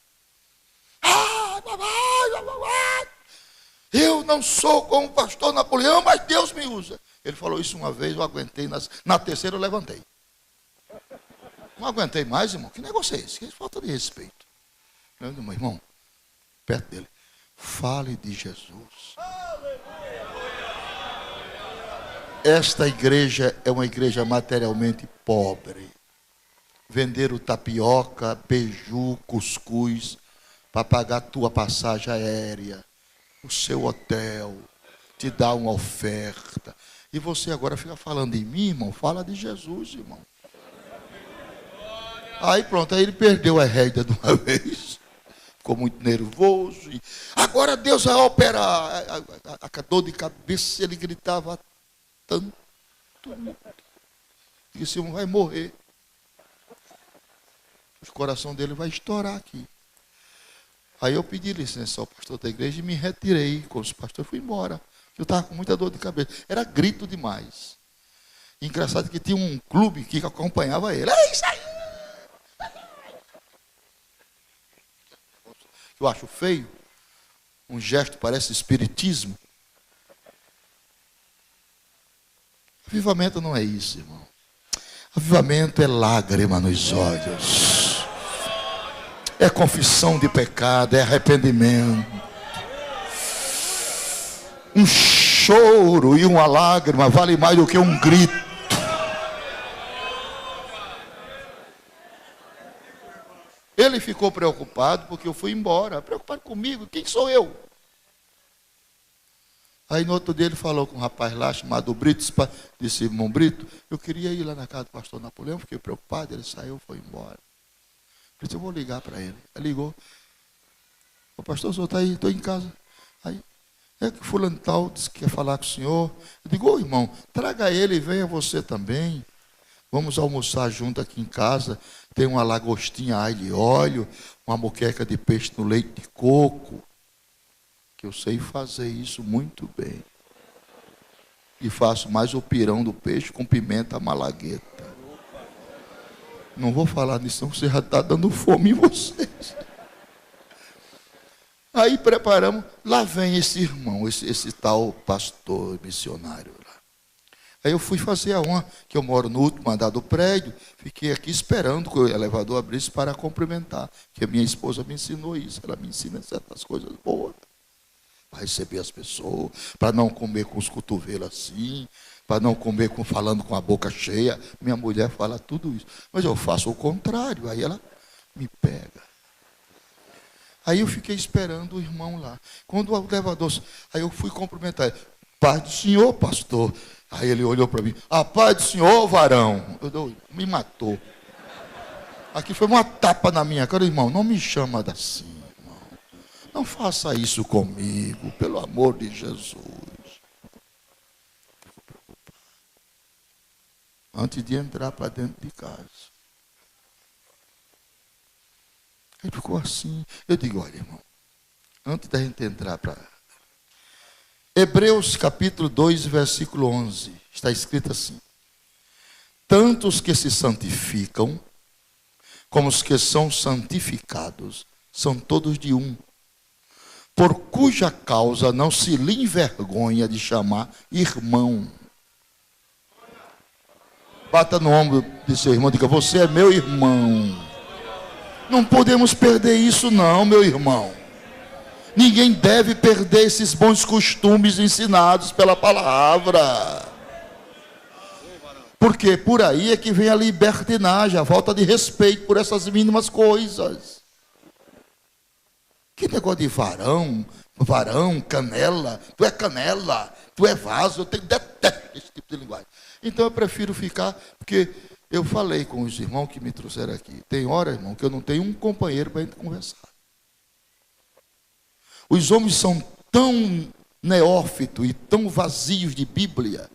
Eu não sou como o pastor Napoleão, mas Deus me usa. Ele falou isso uma vez, eu aguentei. Na terceira eu levantei. Não aguentei mais, irmão. Que negócio é esse? Que falta de respeito. Meu irmão, perto dele. Fale de Jesus. Esta igreja é uma igreja materialmente pobre. Venderam tapioca, beiju, cuscuz, para pagar a tua passagem aérea, o seu hotel, te dar uma oferta. E você agora fica falando em mim, irmão? Fala de Jesus, irmão. Aí pronto, aí ele perdeu a rédea de uma vez. Ficou muito nervoso. E agora Deus vai operar. A dor de cabeça, ele gritava tanto. Que esse homem vai morrer. O coração dele vai estourar aqui. Aí eu pedi licença ao pastor da igreja e me retirei com os pastores. Fui embora. Eu estava com muita dor de cabeça. Era grito demais. E engraçado que tinha um clube que acompanhava ele. É isso aí! Eu acho feio. Um gesto parece espiritismo. Avivamento não é isso, irmão. Avivamento é lágrima nos olhos. É confissão de pecado, é arrependimento. Um choro e uma lágrima vale mais do que um grito. Ele ficou preocupado porque eu fui embora. Preocupado comigo, quem sou eu? Aí no outro dia ele falou com um rapaz lá chamado Brito, disse: irmão Brito, eu queria ir lá na casa do pastor Napoleão, fiquei preocupado, ele saiu, foi embora. Eu disse: eu vou ligar para ele. Ele ligou: o pastor, o senhor está aí? Estou em casa. Aí, é que fulano tal disse que quer falar com o senhor. Eu digo: ô irmão, traga ele e venha você também. Vamos almoçar junto aqui em casa. Tem uma lagostinha alho e óleo, uma moqueca de peixe no leite de coco. Que eu sei fazer isso muito bem. E faço mais o pirão do peixe com pimenta malagueta. Não vou falar nisso, não, você já está dando fome em vocês. Aí preparamos, lá vem esse irmão, esse tal pastor missionário lá. Aí eu fui fazer a honra, que eu moro no último andar do prédio, fiquei aqui esperando que o elevador abrisse para cumprimentar, porque a minha esposa me ensinou isso, ela me ensina certas coisas boas, para receber as pessoas, para não comer com os cotovelos assim, para não comer falando com a boca cheia. Minha mulher fala tudo isso, mas eu faço o contrário, aí ela me pega. Aí eu fiquei esperando o irmão lá. Quando o elevador, aí eu fui cumprimentar ele: paz do senhor, pastor. Aí ele olhou para mim: a paz do senhor, varão. Me matou. Aqui foi uma tapa na minha cara. Irmão, não me chama assim, irmão. Não faça isso comigo, pelo amor de Jesus. Antes de entrar para dentro de casa. Ele ficou assim. Eu digo: olha, irmão, antes da gente entrar para Hebreus capítulo 2, versículo 11, está escrito assim: tanto os que se santificam, como os que são santificados, são todos de um, por cuja causa não se lhe envergonha de chamar irmão. Bata no ombro de seu irmão e diga: você é meu irmão. Não podemos perder isso não, meu irmão. Ninguém deve perder esses bons costumes ensinados pela palavra. Porque por aí é que vem a libertinagem, a falta de respeito por essas mínimas coisas. Que negócio de varão, canela, tu é vaso, eu detesto esse tipo de linguagem. Então eu prefiro ficar, porque eu falei com os irmãos que me trouxeram aqui. Tem hora, irmão, que eu não tenho um companheiro para a gente conversar. Os homens são tão neófitos e tão vazios de Bíblia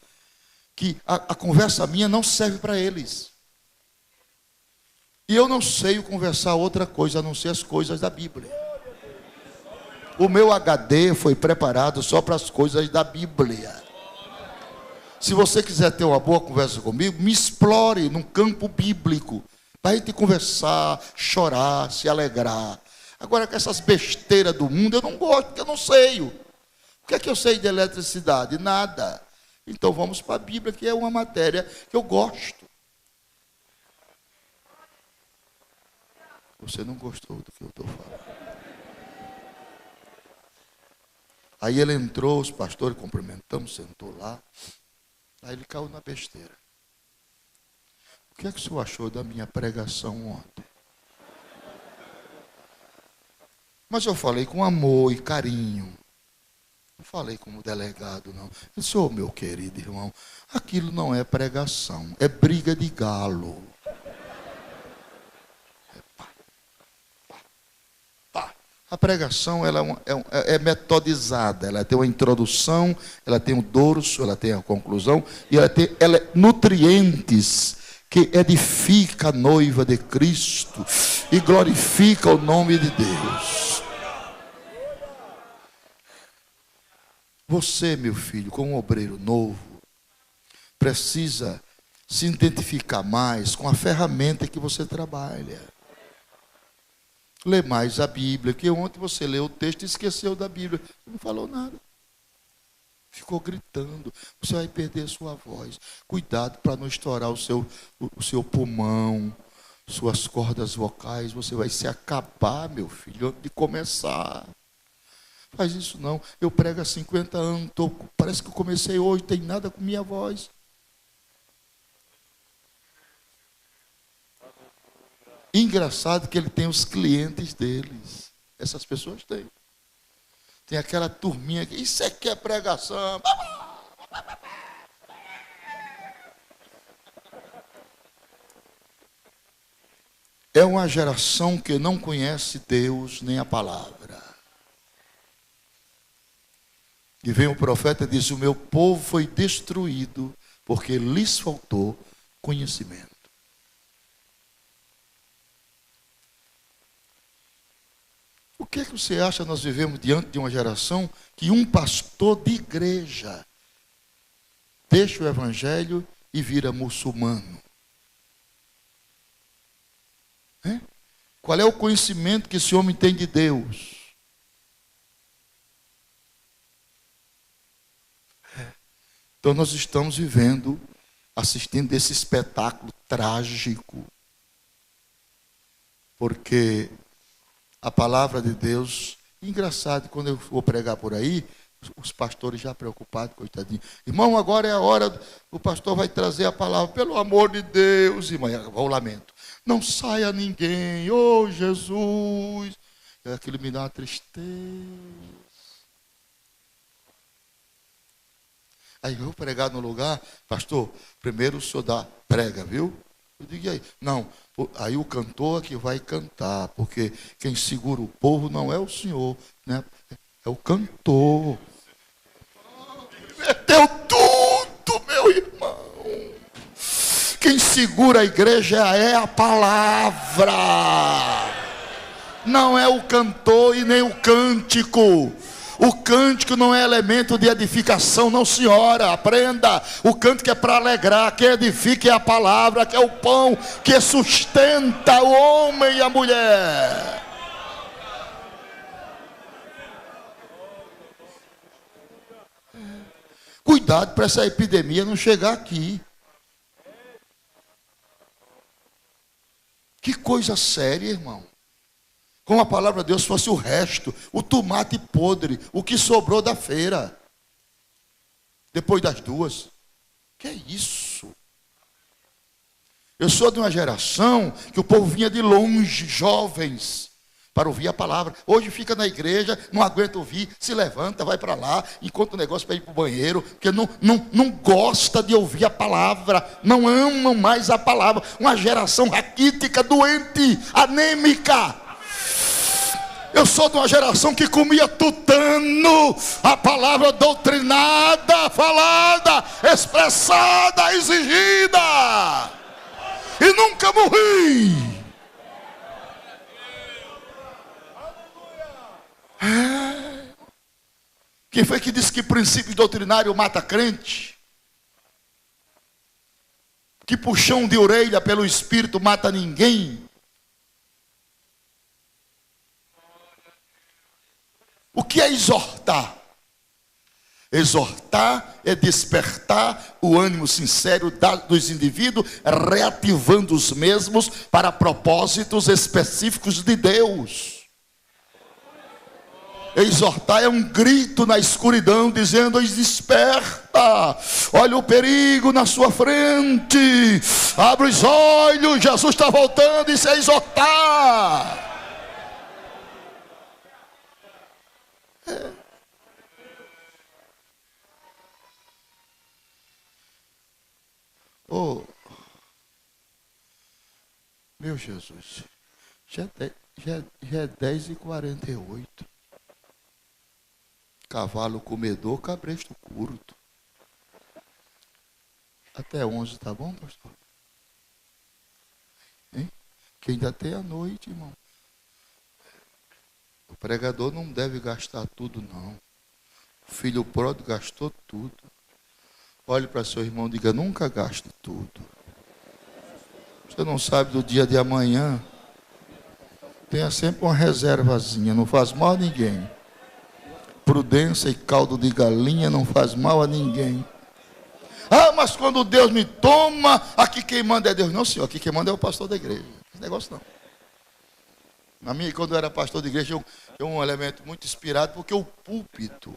que a conversa minha não serve para eles. E eu não sei conversar outra coisa a não ser as coisas da Bíblia. O meu HD foi preparado só para as coisas da Bíblia. Se você quiser ter uma boa conversa comigo, me explore num campo bíblico, para a gente conversar, chorar, se alegrar. Agora, com essas besteiras do mundo, eu não gosto, porque eu não sei. O que é que eu sei de eletricidade? Nada. Então vamos para a Bíblia, que é uma matéria que eu gosto. Você não gostou do que eu estou falando. Aí ele entrou, os pastores cumprimentamos, sentou lá. Aí ele caiu na besteira. O que é que o senhor achou da minha pregação ontem? Mas eu falei com amor e carinho. Não falei como delegado, não. Eu disse: ô meu querido irmão, aquilo não é pregação, é briga de galo. A pregação ela é metodizada, ela tem uma introdução, ela tem o dorso, ela tem a conclusão, e ela é nutrientes que edifica a noiva de Cristo e glorifica o nome de Deus. Você, meu filho, como um obreiro novo, precisa se identificar mais com a ferramenta que você trabalha. Lê mais a Bíblia, que ontem você leu o texto e esqueceu da Bíblia. Não falou nada. Ficou gritando. Você vai perder a sua voz. Cuidado para não estourar o seu pulmão, suas cordas vocais. Você vai se acabar, meu filho, antes de começar. Faz isso não. Eu prego há 50 anos, parece que eu comecei hoje, tem nada com minha voz. Engraçado que ele tem os clientes deles. Essas pessoas têm. Tem aquela turminha que, isso aqui é pregação. É uma geração que não conhece Deus nem a palavra. E vem o profeta e diz: o meu povo foi destruído porque lhes faltou conhecimento. O que é que você acha? Nós vivemos diante de uma geração que um pastor de igreja deixa o evangelho e vira muçulmano. Qual é o conhecimento que esse homem tem de Deus? Então nós estamos vivendo, assistindo esse espetáculo trágico. Porque a palavra de Deus, engraçado, quando eu vou pregar por aí, os pastores já preocupados, coitadinho. Irmão, agora é a hora, o pastor vai trazer a palavra, pelo amor de Deus, irmão, o lamento. Não saia ninguém, oh Jesus. Aquilo me dá uma tristeza. Aí eu vou pregar no lugar, pastor, primeiro o senhor prega, viu? Eu digo, e aí? Não, aí o cantor é que vai cantar, porque quem segura o povo não é o senhor, né? É o cantor. Meteu tudo, meu irmão. Quem segura a igreja é a palavra. Não é o cantor e nem o cântico. O cântico não é elemento de edificação, não, senhora, aprenda. O cântico é para alegrar, que edifica é a palavra, que é o pão que sustenta o homem e a mulher. Cuidado para essa epidemia não chegar aqui. Que coisa séria, irmão. Como a palavra de Deus fosse o resto, o tomate podre, o que sobrou da feira. Depois das 2. Que é isso? Eu sou de uma geração que o povo vinha de longe, jovens, para ouvir a palavra. Hoje fica na igreja, não aguenta ouvir, se levanta, vai para lá, encontra um negócio para ir para o banheiro, porque não gosta de ouvir a palavra, não amam mais a palavra. Uma geração raquítica, doente, anêmica. Eu sou de uma geração que comia tutano, a palavra doutrinada, falada, expressada, exigida, e nunca morri. Quem foi que disse que princípio doutrinário mata crente? Que puxão de orelha pelo Espírito mata ninguém? O que é exortar? Exortar é despertar o ânimo sincero dos indivíduos, reativando os mesmos para propósitos específicos de Deus. Exortar é um grito na escuridão, dizendo: desperta, olha o perigo na sua frente, abre os olhos, Jesus está voltando. Isso é exortar. Oh, meu Jesus, já é 10h48. Cavalo comedor, cabresto curto. Até 11, tá bom, pastor? Hein? Que ainda tem a noite, irmão. O pregador não deve gastar tudo, não. O filho pródigo gastou tudo. Olhe para seu irmão e diga: nunca gaste tudo. Você não sabe do dia de amanhã. Tenha sempre uma reservazinha, não faz mal a ninguém. Prudência e caldo de galinha não faz mal a ninguém. Ah, mas quando Deus me toma, aqui quem manda é Deus. Não, senhor, aqui quem manda é o pastor da igreja. Esse negócio não. Na minha, quando eu era pastor de igreja, eu um elemento muito inspirado, porque o púlpito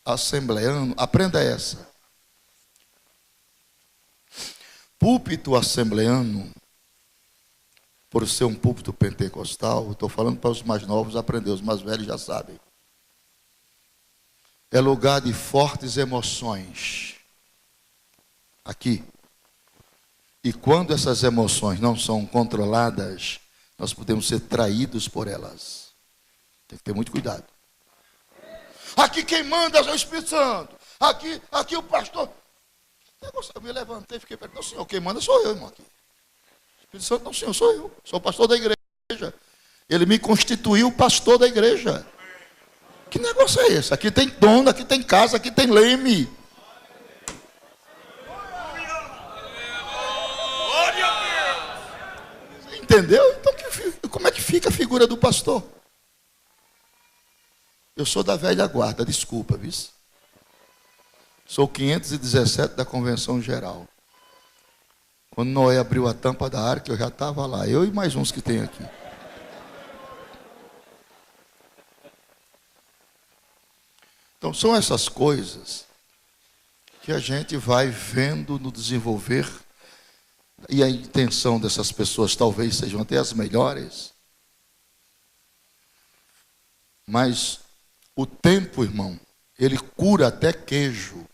assembleano, aprenda essa. Púlpito assembleano, por ser um púlpito pentecostal, estou falando para os mais novos aprender, os mais velhos já sabem. é lugar de fortes emoções. Aqui. E quando essas emoções não são controladas, nós podemos ser traídos por elas. Tem que ter muito cuidado. Aqui quem manda é o Espírito Santo. Aqui o pastor. Eu me levantei e fiquei perguntando, não, senhor, quem manda sou eu, irmão, aqui. O Espírito Santo, não, senhor, sou eu. Sou o pastor da igreja. Ele me constituiu pastor da igreja. Que negócio é esse? Aqui tem dono, aqui tem casa, aqui tem leme. Entendeu? Então, como é que fica a figura do pastor? Eu sou da velha guarda, desculpa, viu? Sou 517 da Convenção Geral. Quando Noé abriu a tampa da arca, eu já estava lá. Eu e mais uns que tem aqui. Então, são essas coisas que a gente vai vendo no desenvolver. E a intenção dessas pessoas talvez sejam até as melhores. Mas o tempo, irmão, ele cura até queijo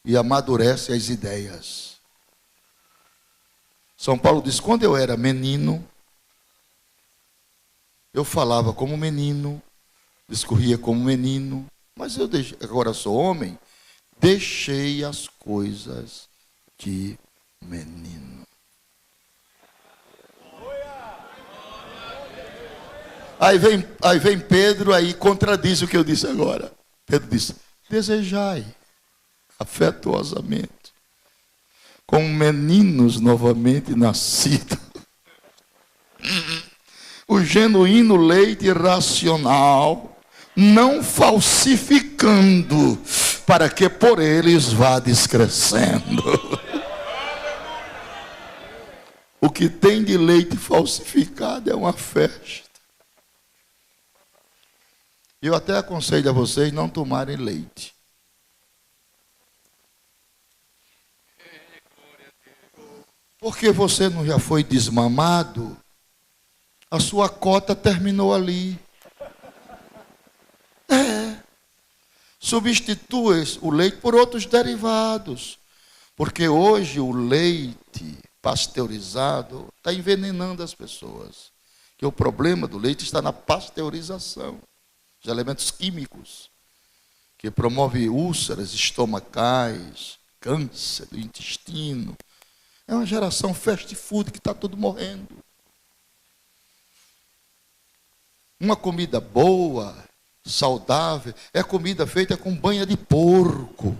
e amadurece as ideias. São Paulo diz, quando eu era menino, eu falava como menino, discorria como menino, mas agora sou homem, deixei as coisas de menino. Aí vem Pedro, aí contradiz o que eu disse agora. Pedro disse, desejai afetuosamente, como meninos novamente nascidos, o genuíno leite racional, não falsificando, para que por eles vá descrescendo. O que tem de leite falsificado é uma festa. Eu até aconselho a vocês não tomarem leite. Porque você não já foi desmamado, a sua cota terminou ali. Substitua o leite por outros derivados. Porque hoje o leite pasteurizado está envenenando as pessoas. Que o problema do leite está na pasteurização de elementos químicos, que promove úlceras estomacais, câncer do intestino. É uma geração fast food que está tudo morrendo. Uma comida boa, saudável, é comida feita com banha de porco.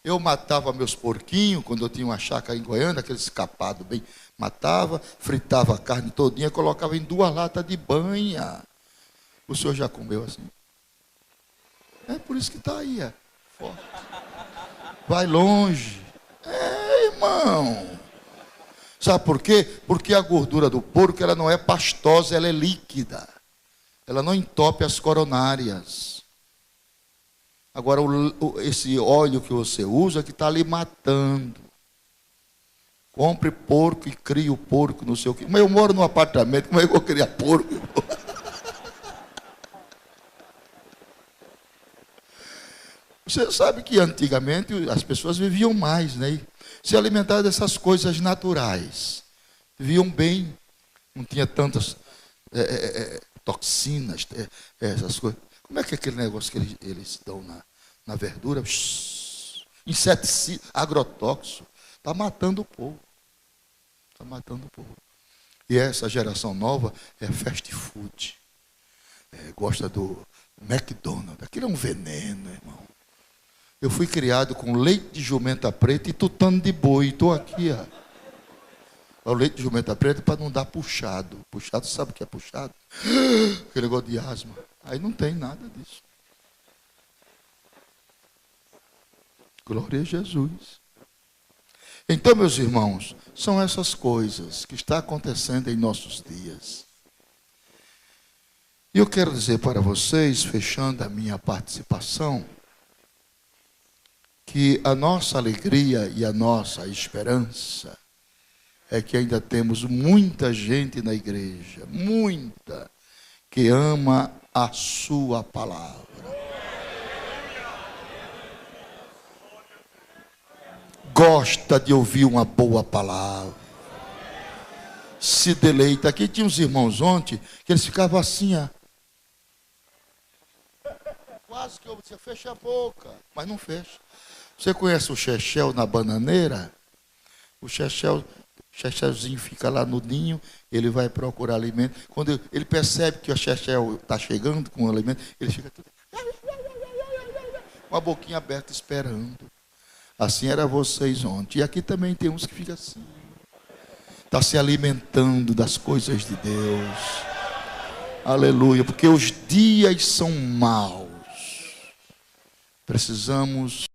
Eu matava meus porquinhos, quando eu tinha uma chácara em Goiânia, aquele escapado bem, matava, fritava a carne todinha, colocava em 2 latas de banha. O senhor já comeu assim? É por isso que está aí, forte. Vai longe. Irmão. Sabe por quê? Porque a gordura do porco, ela não é pastosa, ela é líquida. Ela não entope as coronárias. Agora, esse óleo que você usa, que está ali matando. Compre porco e crie o porco no seu... Mas eu moro num apartamento, como é que eu vou criar porco? Você sabe que antigamente as pessoas viviam mais, né? Se alimentavam dessas coisas naturais. Viviam bem. Não tinha tantas toxinas, essas coisas. Como é que é aquele negócio que eles dão na verdura? Inseticida, agrotóxico. Está matando o povo. Está matando o povo. E essa geração nova é fast food. Gosta do McDonald's. Aquilo é um veneno, irmão. Eu fui criado com leite de jumenta preta e tutano de boi. Estou aqui, ó. O leite de jumenta preta para não dar puxado. Puxado, sabe o que é puxado? Aquele negócio de asma. Aí não tem nada disso. Glória a Jesus. Então, meus irmãos, são essas coisas que estão acontecendo em nossos dias. E eu quero dizer para vocês, fechando a minha participação, que a nossa alegria e a nossa esperança é que ainda temos muita gente na igreja, muita, que ama a sua palavra. Gosta de ouvir uma boa palavra. Se deleita. Aqui tinha uns irmãos ontem, que eles ficavam assim, ó. Quase que eu dizia, fecha a boca, mas não fecha. Você conhece o chechel na bananeira? O chechelzinho fica lá no ninho, ele vai procurar alimento. Quando ele percebe que o chechel está chegando com o alimento, ele fica tudo com a boquinha aberta esperando. Assim era vocês ontem. E aqui também tem uns que ficam assim. Está se alimentando das coisas de Deus. Aleluia. Porque os dias são maus. Precisamos